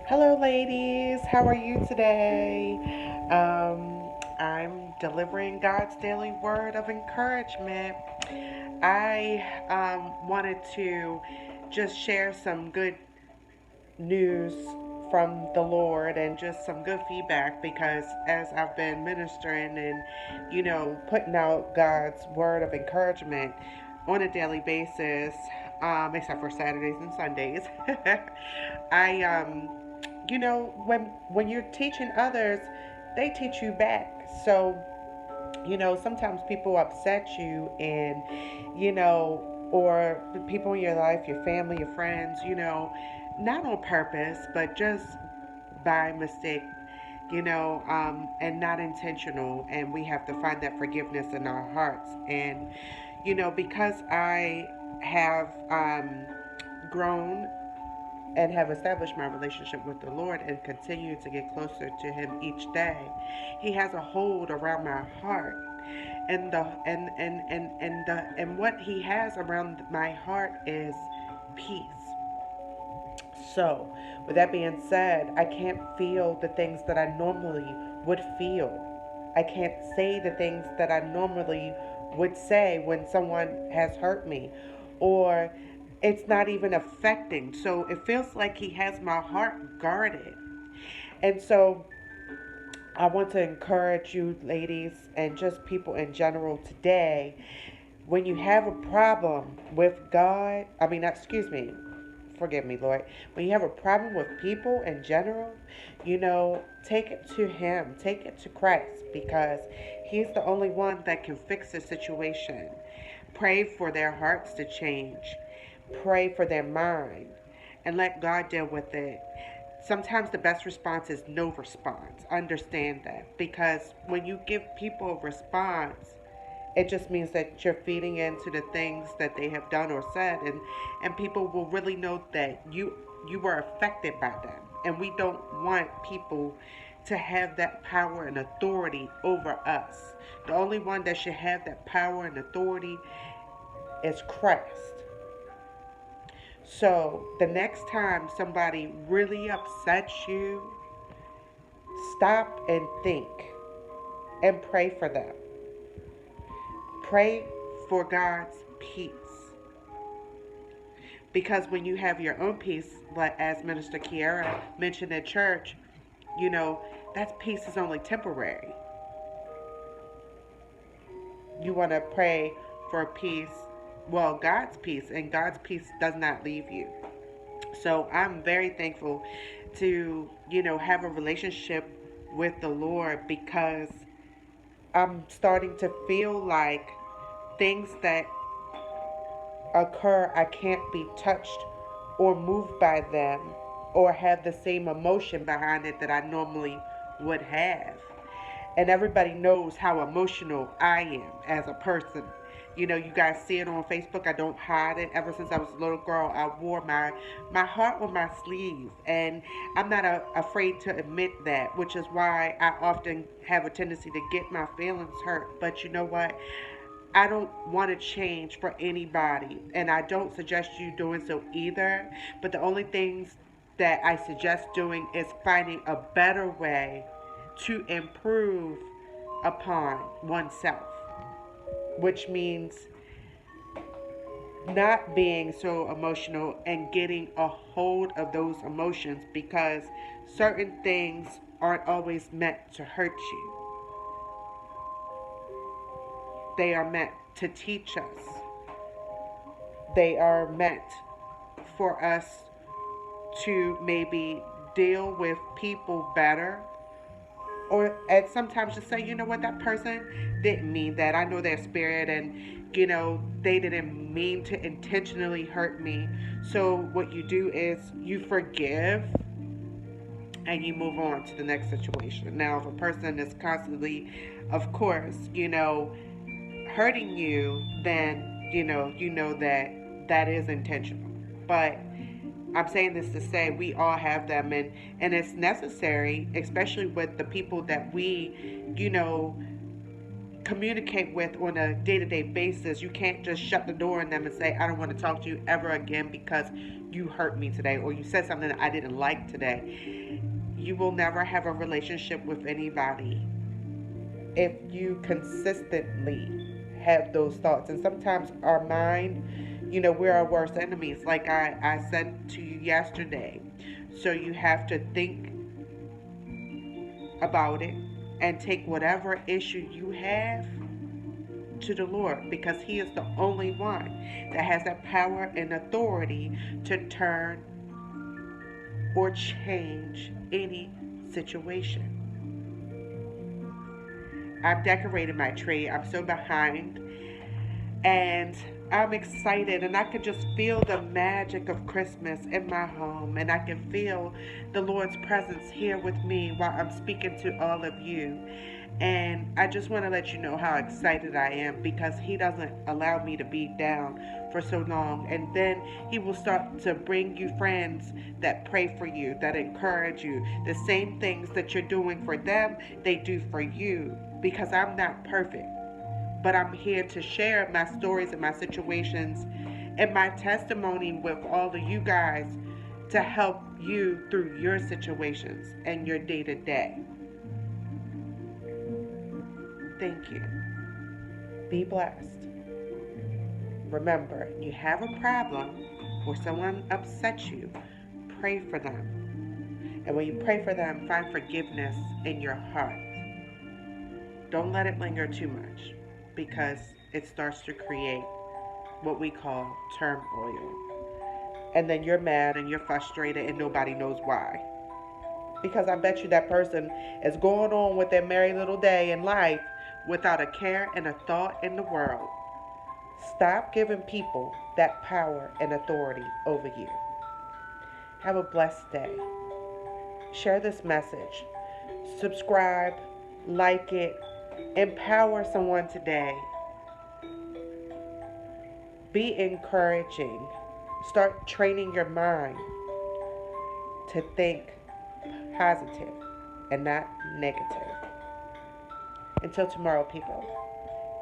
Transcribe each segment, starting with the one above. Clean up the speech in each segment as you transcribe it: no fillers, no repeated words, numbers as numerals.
Hello, ladies. How are you today? I'm delivering God's daily word of encouragement. I wanted to just share some good news from the Lord and just some good feedback because as I've been ministering and, putting out God's word of encouragement on a daily basis, except for Saturdays and Sundays, I, when you're teaching others, they teach you back. So, sometimes people upset you and, or the people in your life, your family, your friends, not on purpose, but just by mistake, and not intentional. And we have to find that forgiveness in our hearts. And, because I have grown and have established my relationship with the Lord and continue to get closer to Him each day, He has a hold around my heart. And what He has around my heart is peace. So, with that being said, I can't feel the things that I normally would feel. I can't say the things that I normally would say when someone has hurt me, or it's not even affecting. So, it feels like He has my heart guarded. And so, I want to encourage you, ladies, and just people in general today, when you have a problem with God, excuse me, forgive me, Lord. When you have a problem with people in general, take it to Him, take it to Christ, because He's the only one that can fix the situation. Pray for their hearts to change, pray for their mind, and let God deal with it. Sometimes the best response is no response. Understand that. Because when you give people a response, it just means that you're feeding into the things that they have done or said, and people will really know that you were affected by them. And we don't want people to have that power and authority over us. The only one that should have that power and authority is Christ. So the next time somebody really upsets you, stop and think and pray for them. Pray for God's peace. Because when you have your own peace, like as Minister Kiara mentioned at church, that peace is only temporary. You want to pray for peace, well, God's peace, and God's peace does not leave you. So I'm very thankful to, have a relationship with the Lord because I'm starting to feel like things that occur, I can't be touched or moved by them or have the same emotion behind it that I normally would have. And everybody knows how emotional I am as a person. You guys see it on Facebook. I don't hide it. Ever since I was a little girl, I wore my heart on my sleeve, and I'm not afraid to admit that, which is why I often have a tendency to get my feelings hurt. But you know what? I don't want to change for anybody, and I don't suggest you doing so either. But the only things that I suggest doing is finding a better way to improve upon oneself, which means not being so emotional and getting a hold of those emotions because certain things aren't always meant to hurt you. They are meant to teach us. They are meant for us to maybe deal with people better. Or at sometimes just say, you know what, that person didn't mean that. I know their spirit and, they didn't mean to intentionally hurt me. So what you do is you forgive and you move on to the next situation. Now, if a person is constantly, of course, hurting you, then you know that that is intentional. But I'm saying this to say we all have them, and it's necessary, especially with the people that we, communicate with on a day-to-day basis. You can't just shut the door on them and say, I don't want to talk to you ever again because you hurt me today or you said something that I didn't like today. You will never have a relationship with anybody if you consistently have those thoughts. And sometimes our mind, we're our worst enemies, like I said to you yesterday. So you have to think about it and take whatever issue you have to the Lord, because He is the only one that has that power and authority to turn or change any situation. I've decorated my tree. I'm so behind. And I'm excited, and I can just feel the magic of Christmas in my home, and I can feel the Lord's presence here with me while I'm speaking to all of you. And I just want to let you know how excited I am, because He doesn't allow me to be down for so long. And then He will start to bring you friends that pray for you, that encourage you. The same things that you're doing for them, they do for you, because I'm not perfect. But I'm here to share my stories and my situations and my testimony with all of you guys to help you through your situations and your day to day. Thank you. Be blessed. Remember, you have a problem or someone upsets you, pray for them. And when you pray for them, find forgiveness in your heart. Don't let it linger too much, because it starts to create what we call turmoil. And then you're mad and you're frustrated and nobody knows why. Because I bet you that person is going on with their merry little day in life without a care and a thought in the world. Stop giving people that power and authority over you. Have a blessed day. Share this message. Subscribe, like it, empower someone today. Be encouraging. Start training your mind to think positive and not negative. Until tomorrow, people,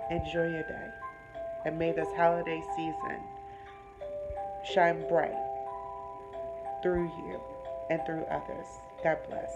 enjoy your day. And may this holiday season shine bright through you and through others. God bless.